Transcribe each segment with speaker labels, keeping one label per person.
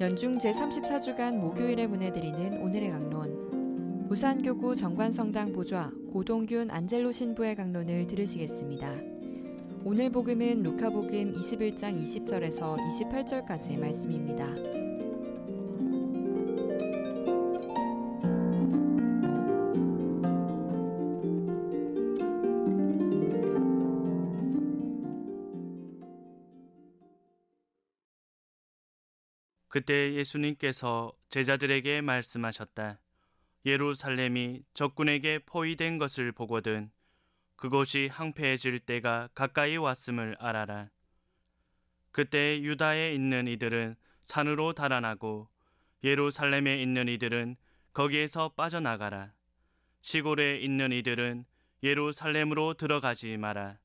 Speaker 1: 연중 제34주간 목요일에 보내드리는 오늘의 강론, 부산교구 정관성당 보좌 고동균 안젤로 신부의 강론을 들으시겠습니다. 오늘 복음은 루카복음 21장 20절에서 28절까지 말씀입니다.
Speaker 2: 그때 예수님께서 제자들에게 말씀하셨다. 예루살렘이 적군에게 포위된 것을 보거든 그곳이 황폐해질 때가 가까이 왔음을 알아라. 그때 유다에 있는 이들은 산으로 달아나고 예루살렘에 있는 이들은 거기에서 빠져나가라. 시골에 있는 이들은 예루살렘으로 들어가지 마라.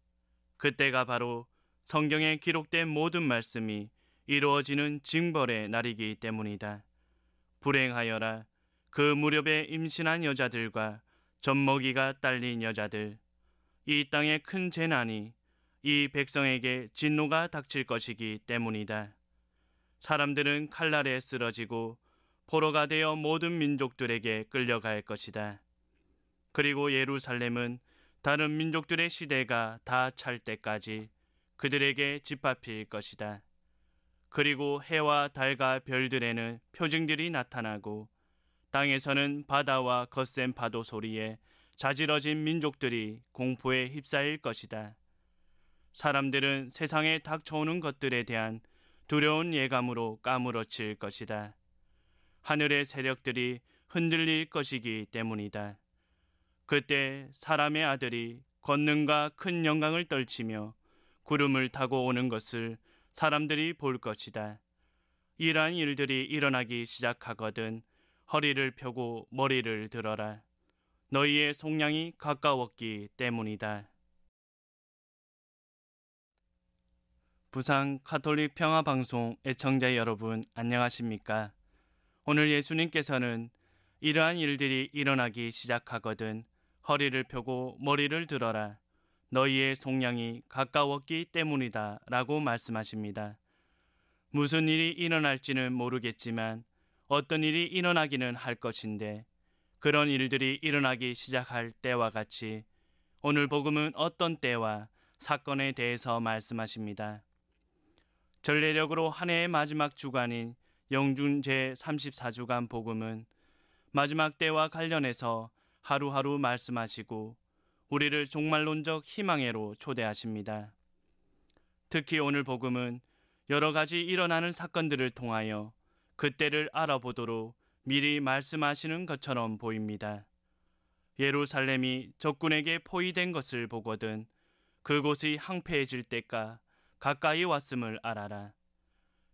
Speaker 2: 그때가 바로 성경에 기록된 모든 말씀이 이루어지는 징벌의 날이기 때문이다. 불행하여라. 그 무렵에 임신한 여자들과 젖먹이가 딸린 여자들. 이 땅에 큰 재난이 이 백성에게 진노가 닥칠 것이기 때문이다. 사람들은 칼날에 쓰러지고 포로가 되어 모든 민족들에게 끌려갈 것이다. 그리고 예루살렘은 다른 민족들의 시대가 다 찰 때까지 그들에게 짓밟힐 것이다. 그리고 해와 달과 별들에는 표징들이 나타나고 땅에서는 바다와 거센 파도 소리에 자지러진 민족들이 공포에 휩싸일 것이다. 사람들은 세상에 닥쳐오는 것들에 대한 두려운 예감으로 까무러칠 것이다. 하늘의 세력들이 흔들릴 것이기 때문이다. 그때 사람의 아들이 권능과 큰 영광을 떨치며 구름을 타고 오는 것을 사람들이 볼 것이다. 이러한 일들이 일어나기 시작하거든 허리를 펴고 머리를 들어라. 너희의 속량이 가까웠기 때문이다. 부산 가톨릭 평화방송 애청자 여러분 안녕하십니까? 오늘 예수님께서는 이러한 일들이 일어나기 시작하거든 허리를 펴고 머리를 들어라. 너희의 속량이 가까웠기 때문이다 라고 말씀하십니다. 무슨 일이 일어날지는 모르겠지만 어떤 일이 일어나기는 할 것인데 그런 일들이 일어나기 시작할 때와 같이 오늘 복음은 어떤 때와 사건에 대해서 말씀하십니다. 전례력으로 한 해의 마지막 주간인 영중 제34주간 복음은 마지막 때와 관련해서 하루하루 말씀하시고 우리를 종말론적 희망회로 초대하십니다. 특히 오늘 복음은 여러 가지 일어나는 사건들을 통하여 그때를 알아보도록 미리 말씀하시는 것처럼 보입니다. 예루살렘이 적군에게 포위된 것을 보거든 그곳이 황폐해질 때가 가까이 왔음을 알아라.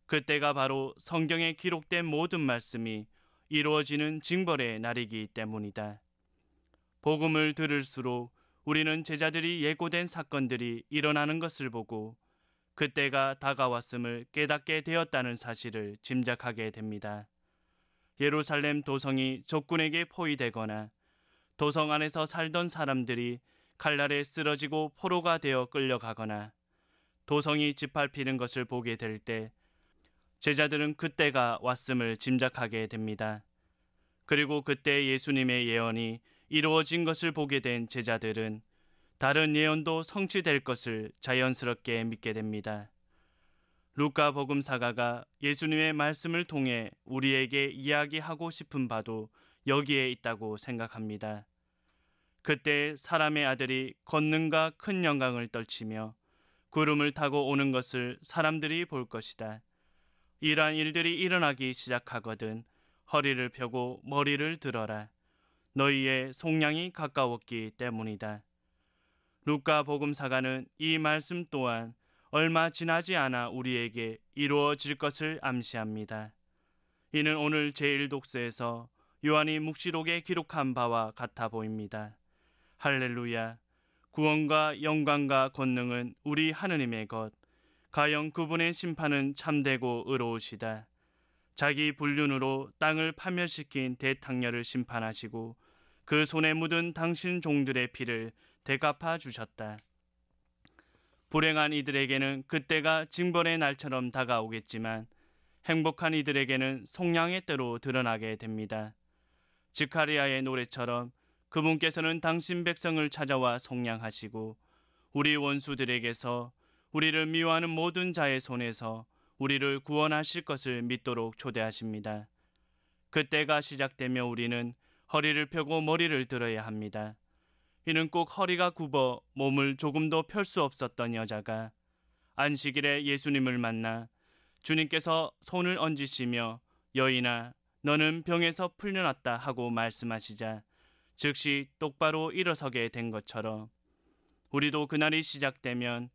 Speaker 2: 그때가 바로 성경에 기록된 모든 말씀이 이루어지는 징벌의 날이기 때문이다. 복음을 들을수록 우리는 제자들이 예고된 사건들이 일어나는 것을 보고 그때가 다가왔음을 깨닫게 되었다는 사실을 짐작하게 됩니다. 예루살렘 도성이 적군에게 포위되거나 도성 안에서 살던 사람들이 칼날에 쓰러지고 포로가 되어 끌려가거나 도성이 짓밟히는 것을 보게 될 때 제자들은 그때가 왔음을 짐작하게 됩니다. 그리고 그때 예수님의 예언이 이루어진 것을 보게 된 제자들은 다른 예언도 성취될 것을 자연스럽게 믿게 됩니다. 루카 복음사가가 예수님의 말씀을 통해 우리에게 이야기하고 싶은 바도 여기에 있다고 생각합니다. 그때 사람의 아들이 권능과 큰 영광을 떨치며 구름을 타고 오는 것을 사람들이 볼 것이다. 이러한 일들이 일어나기 시작하거든 허리를 펴고 머리를 들어라. 너희의 속량이 가까웠기 때문이다. 루카 복음사가는 이 말씀 또한 얼마 지나지 않아 우리에게 이루어질 것을 암시합니다. 이는 오늘 제1독서에서 요한이 묵시록에 기록한 바와 같아 보입니다. 할렐루야. 구원과 영광과 권능은 우리 하느님의 것. 가영 그분의 심판은 참되고 의로우시다. 자기 불륜으로 땅을 파멸시킨 대탕녀를 심판하시고 그 손에 묻은 당신 종들의 피를 대갚아 주셨다. 불행한 이들에게는 그때가 징벌의 날처럼 다가오겠지만 행복한 이들에게는 속량의 때로 드러나게 됩니다. 지카리아의 노래처럼 그분께서는 당신 백성을 찾아와 속량하시고 우리 원수들에게서 우리를 미워하는 모든 자의 손에서 우리를 구원하실 것을 믿도록 초대하십니다. 그때가 시작되며 우리는 허리를 펴고 머리를 들어야 합니다. 이는 꼭 허리가 굽어 몸을 조금도 펼 수 없었던 여자가 안식일에 예수님을 만나 주님께서 손을 얹으시며 여인아 너는 병에서 풀려났다 하고 말씀하시자 즉시 똑바로 일어서게 된 것처럼 우리도 그날이 시작되면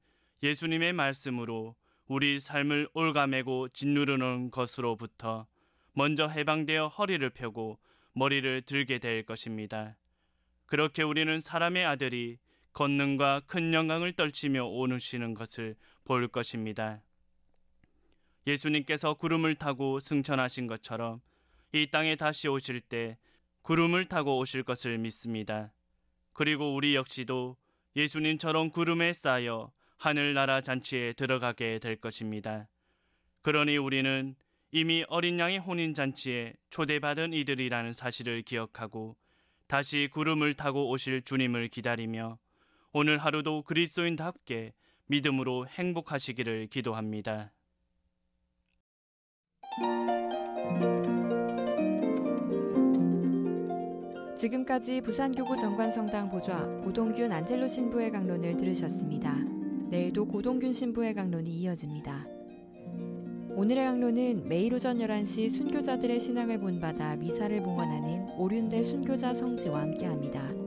Speaker 2: 예수님의 말씀으로 우리 삶을 올가매고 짓누르는 것으로부터 먼저 해방되어 허리를 펴고 머리를 들게 될 것입니다. 그렇게 우리는 사람의 아들이 권능과 큰 영광을 떨치며 오시는 것을 볼 것입니다. 예수님께서 구름을 타고 승천하신 것처럼 이 땅에 다시 오실 때 구름을 타고 오실 것을 믿습니다. 그리고 우리 역시도 예수님처럼 구름에 쌓여 하늘나라 잔치에 들어가게 될 것입니다. 그러니 우리는 이미 어린 양의 혼인잔치에 초대받은 이들이라는 사실을 기억하고 다시 구름을 타고 오실 주님을 기다리며 오늘 하루도 그리스도인답게 믿음으로 행복하시기를 기도합니다.
Speaker 1: 지금까지 부산교구 정관성당 보좌 고동균 안젤로 신부의 강론을 들으셨습니다. 내일도 고동균 신부의 강론이 이어집니다. 오늘의 강론은 매일 오전 11시 순교자들의 신앙을 본받아 미사를 봉헌하는 오륜대 순교자 성지와 함께합니다.